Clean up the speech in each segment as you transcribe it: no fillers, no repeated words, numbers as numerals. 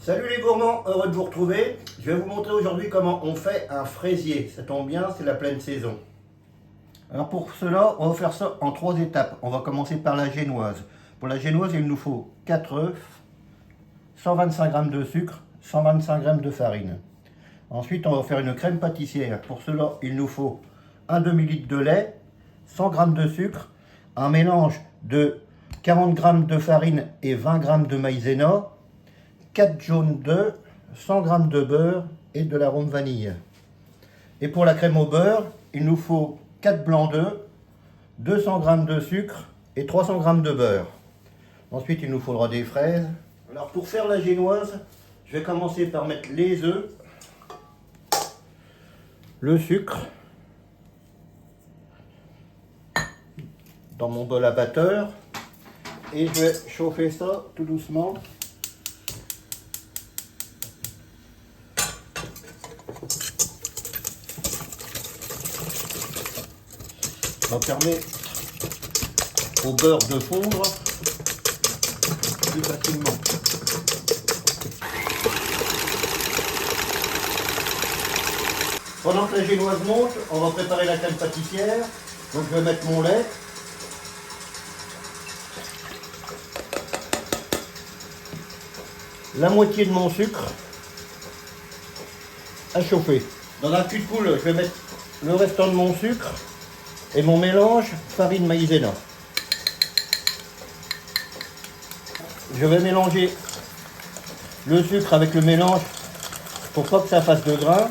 Salut les gourmands, heureux de vous retrouver. Je vais vous montrer aujourd'hui comment on fait un fraisier. Ça tombe bien, c'est la pleine saison. Alors pour cela, on va faire ça en 3 étapes. On va commencer par la génoise. Pour la génoise, il nous faut 4 œufs, 125 g de sucre, 125 g de farine. Ensuite, on va faire une crème pâtissière. Pour cela, il nous faut un demi-litre de lait, 100 g de sucre, un mélange de 40 g de farine et 20 g de maïzena, 4 jaunes d'œufs, 100 g de beurre et de l'arôme vanille. Et pour la crème au beurre, il nous faut 4 blancs d'œufs, 200 g de sucre et 300 g de beurre. Ensuite, il nous faudra des fraises. Alors pour faire la génoise, je vais commencer par mettre les œufs, le sucre dans mon bol à batteur et je vais chauffer ça tout doucement. Ça permet au beurre de fondre plus facilement. Pendant que la génoise monte, on va préparer la crème pâtissière. Donc je vais mettre mon lait. La moitié de mon sucre à chauffer. Dans un cul de poule, je vais mettre le restant de mon sucre et mon mélange farine maïzena. Je vais mélanger le sucre avec le mélange pour pas que ça fasse de grains.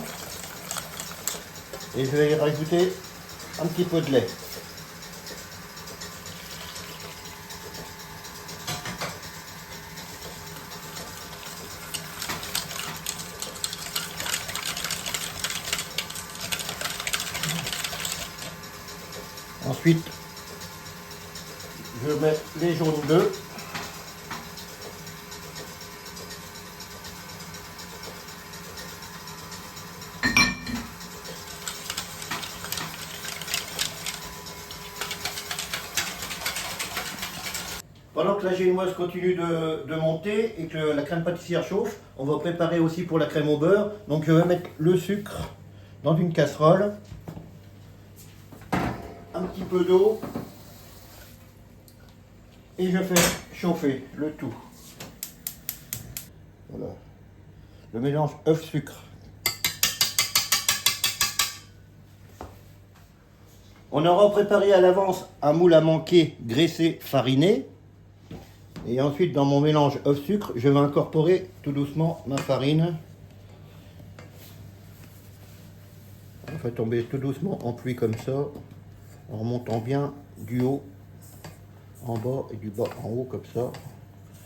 Et je vais y rajouter un petit peu de lait. Ensuite, je mets les jaunes d'œufs. Pendant que la génoise continue de monter et que la crème pâtissière chauffe, on va préparer aussi pour la crème au beurre. Donc je vais mettre le sucre dans une casserole, un petit peu d'eau et je fais chauffer le tout. Voilà. Le mélange œuf-sucre. On aura préparé à l'avance un moule à manquer graissé fariné. Et ensuite, dans mon mélange œuf-sucre, je vais incorporer tout doucement ma farine. On fait tomber tout doucement en pluie comme ça, en remontant bien du haut en bas et du bas en haut comme ça.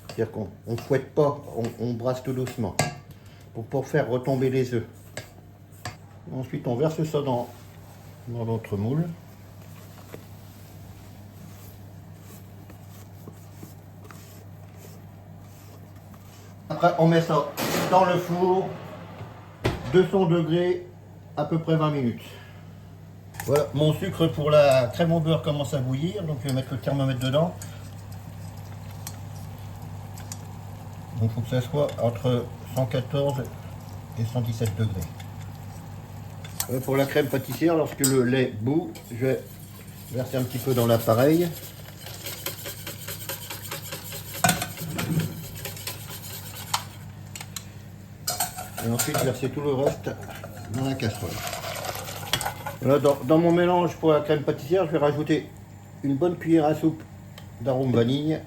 C'est-à-dire qu'on ne fouette pas, on brasse tout doucement pour ne pas faire retomber les œufs. Ensuite, on verse ça dans notre moule. Après, on met ça dans le four, 200 degrés, à peu près 20 minutes. Voilà, mon sucre pour la crème au beurre commence à bouillir, donc je vais mettre le thermomètre dedans. Donc il faut que ça soit entre 114 et 117 degrés. Pour la crème pâtissière, lorsque le lait bout, je vais verser un petit peu dans l'appareil. Et ensuite verser tout le reste dans la casserole. Voilà, dans mon mélange pour la crème pâtissière, je vais rajouter une bonne cuillère à soupe d'arôme vanille.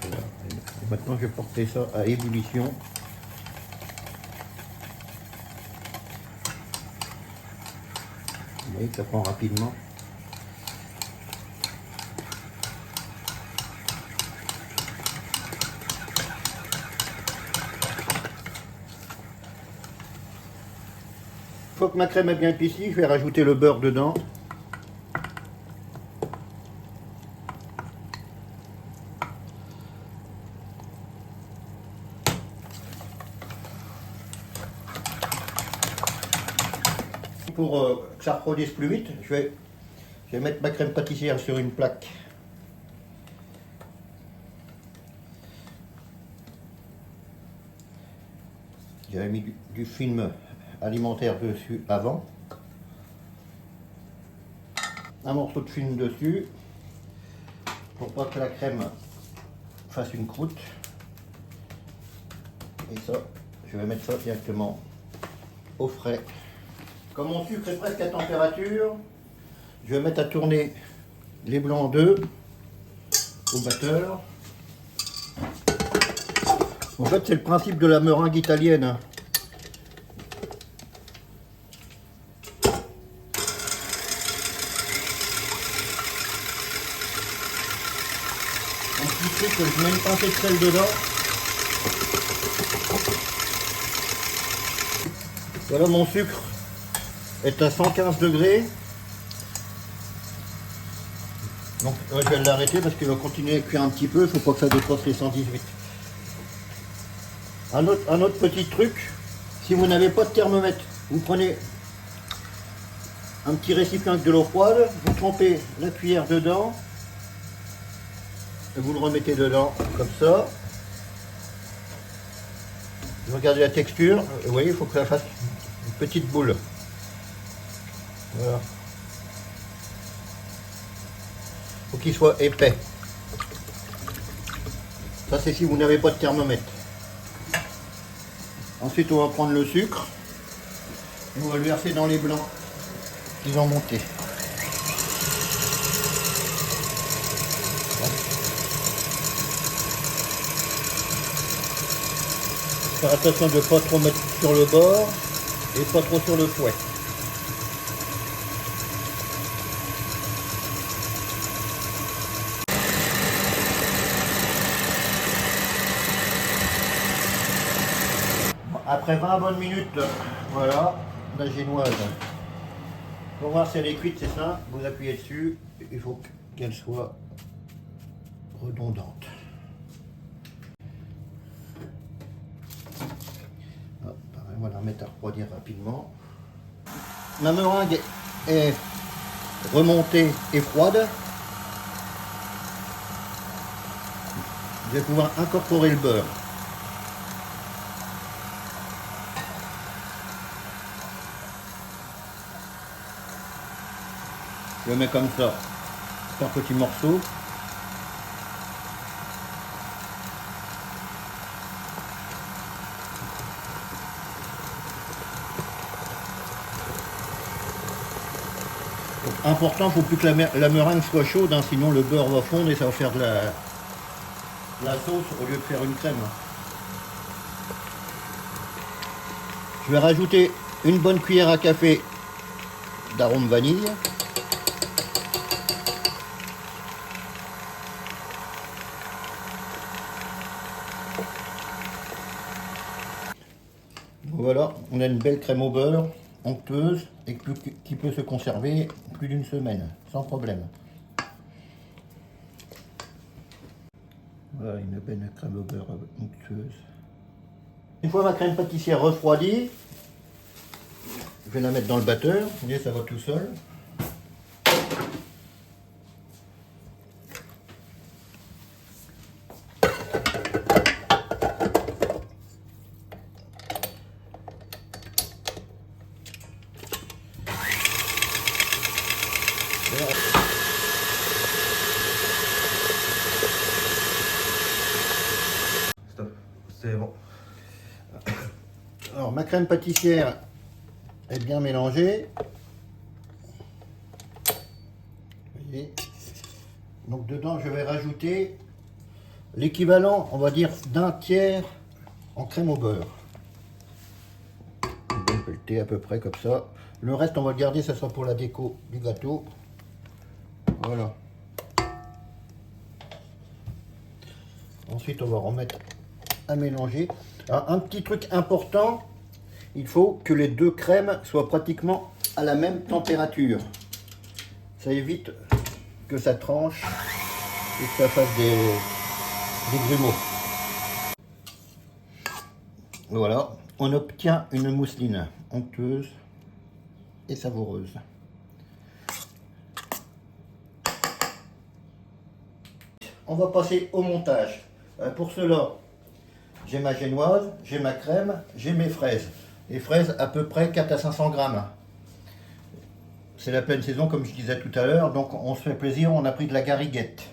Voilà. Et maintenant je vais porter ça à ébullition. Vous voyez que ça prend rapidement. Une fois que ma crème est bien épaissie, je vais rajouter le beurre dedans. Pour que ça refroidisse plus vite, je vais mettre ma crème pâtissière sur une plaque J'avais mis du film alimentaire dessus avant. Un morceau de film dessus pour pas que la crème fasse une croûte. Et ça, je vais mettre ça directement au frais. Comme mon sucre est presque à température, je vais mettre à tourner les blancs d'œufs au batteur. En fait, c'est le principe de la meringue italienne. Un petit truc que je mets une pincée de sel dedans. Voilà, mon sucre est à 115 degrés. Donc je vais l'arrêter parce qu'il va continuer à cuire un petit peu. Il ne faut pas que ça dépasse les 118. Un autre petit truc, si vous n'avez pas de thermomètre, vous prenez un petit récipient avec de l'eau froide, vous trempez la cuillère dedans, et vous le remettez dedans comme ça. Regardez la texture, vous voyez, il faut que ça fasse une petite boule. Voilà. Il faut qu'il soit épais. Ça c'est si vous n'avez pas de thermomètre. Ensuite, on va prendre le sucre et on va le verser dans les blancs qu'ils ont monté. Faire attention de ne pas trop mettre sur le bord et pas trop sur le fouet. Après 20 bonnes minutes, voilà, la génoise. Pour voir si elle est cuite, c'est ça, vous appuyez dessus, il faut qu'elle soit redondante. Hop, on va la remettre à refroidir rapidement. Ma meringue est remontée et froide. Je vais pouvoir incorporer le beurre. Je le mets comme ça, par petits morceaux. Donc, important, il ne faut plus que la meringue soit chaude, hein, sinon le beurre va fondre et ça va faire de la sauce au lieu de faire une crème. Je vais rajouter une bonne cuillère à café d'arôme vanille. Voilà, on a une belle crème au beurre, onctueuse, et qui peut se conserver plus d'une semaine, sans problème. Voilà, une belle crème au beurre onctueuse. Une fois ma crème pâtissière refroidie, je vais la mettre dans le batteur. Vous voyez, ça va tout seul. Stop, c'est bon. Alors ma crème pâtissière est bien mélangée. Vous voyez. Donc dedans je vais rajouter l'équivalent, on va dire, d'un tiers en crème au beurre. Une bonne pelletée à peu près comme ça. Le reste on va le garder, ça sera pour la déco du gâteau. Voilà. Ensuite on va remettre à mélanger. Alors, un petit truc important, il faut que les deux crèmes soient pratiquement à la même température. Ça évite que ça tranche et que ça fasse des grumeaux. Voilà, on obtient une mousseline onctueuse et savoureuse. On va passer au montage. Pour cela, j'ai ma génoise, j'ai ma crème, j'ai mes fraises. Les fraises à peu près 4 à 500 grammes. C'est la pleine saison comme je disais tout à l'heure, donc on se fait plaisir, on a pris de la gariguette.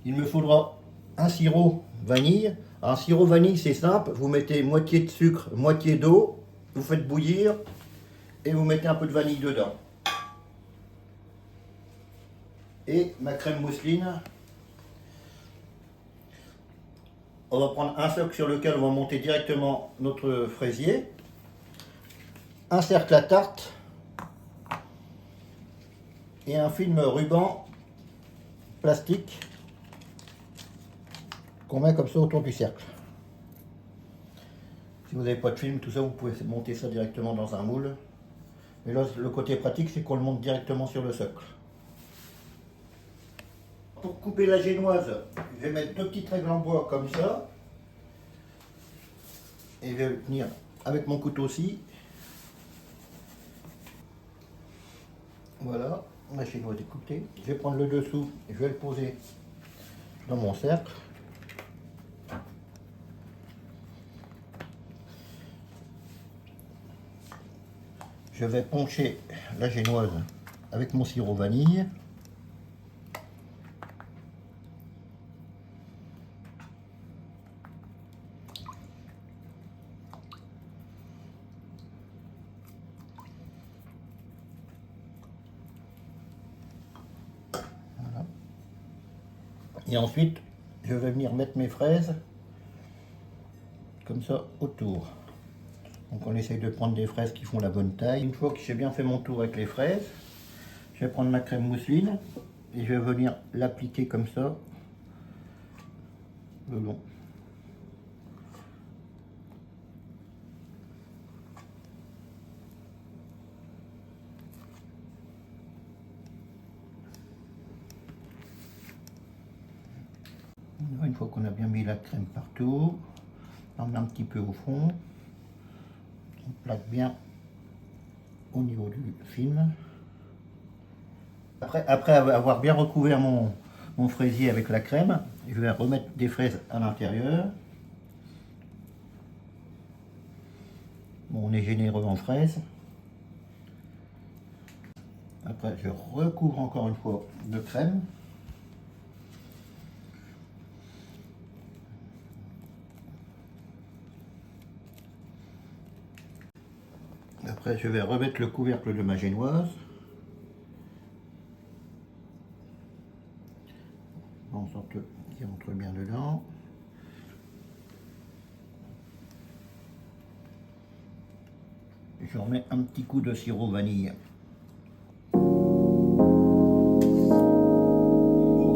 Il me faudra un sirop vanille. Un sirop vanille c'est simple, vous mettez moitié de sucre, moitié d'eau, vous faites bouillir et vous mettez un peu de vanille dedans. Et ma crème mousseline. On va prendre un socle sur lequel on va monter directement notre fraisier. Un cercle à tarte et un film ruban plastique qu'on met comme ça autour du cercle. Si vous n'avez pas de film, tout ça, vous pouvez monter ça directement dans un moule. Mais là, le côté pratique, c'est qu'on le monte directement sur le socle. Pour couper la génoise, je vais mettre 2 petites règles en bois comme ça. Et je vais venir avec mon couteau aussi. Voilà, la génoise est coupée. Je vais prendre le dessous et je vais le poser dans mon cercle. Je vais poncher la génoise avec mon sirop vanille. Voilà. Et ensuite, je vais venir mettre mes fraises comme ça autour. Donc on essaye de prendre des fraises qui font la bonne taille. Une fois que j'ai bien fait mon tour avec les fraises, je vais prendre ma crème mousseline et je vais venir l'appliquer comme ça le long. Une fois qu'on a bien mis la crème partout, on met un petit peu au fond. On plaque bien au niveau du film. Après avoir bien recouvert mon fraisier avec la crème, je vais remettre des fraises à l'intérieur. Bon, on est généreux en fraises. Après, je recouvre encore une fois de crème. Après, je vais remettre le couvercle de ma génoise. En sorte qu'il rentre bien dedans. Je remets un petit coup de sirop vanille. On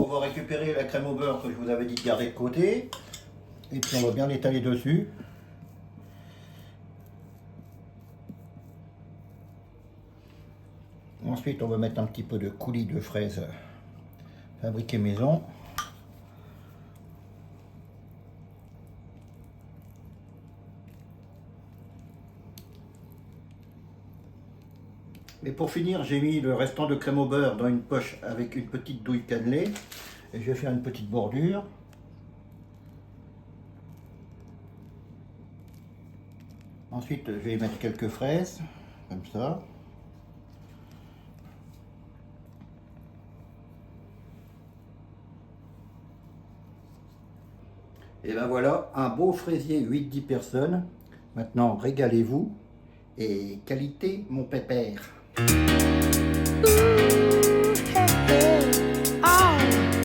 va récupérer la crème au beurre que je vous avais dit de garder de côté. Et puis on va bien l'étaler dessus. Ensuite, on va mettre un petit peu de coulis de fraises fabriquées maison. Et pour finir, j'ai mis le restant de crème au beurre dans une poche avec une petite douille cannelée. Et je vais faire une petite bordure. Ensuite, je vais y mettre quelques fraises, comme ça. Et ben voilà, un beau fraisier 8-10 personnes. Maintenant, régalez-vous et qualité mon pépère.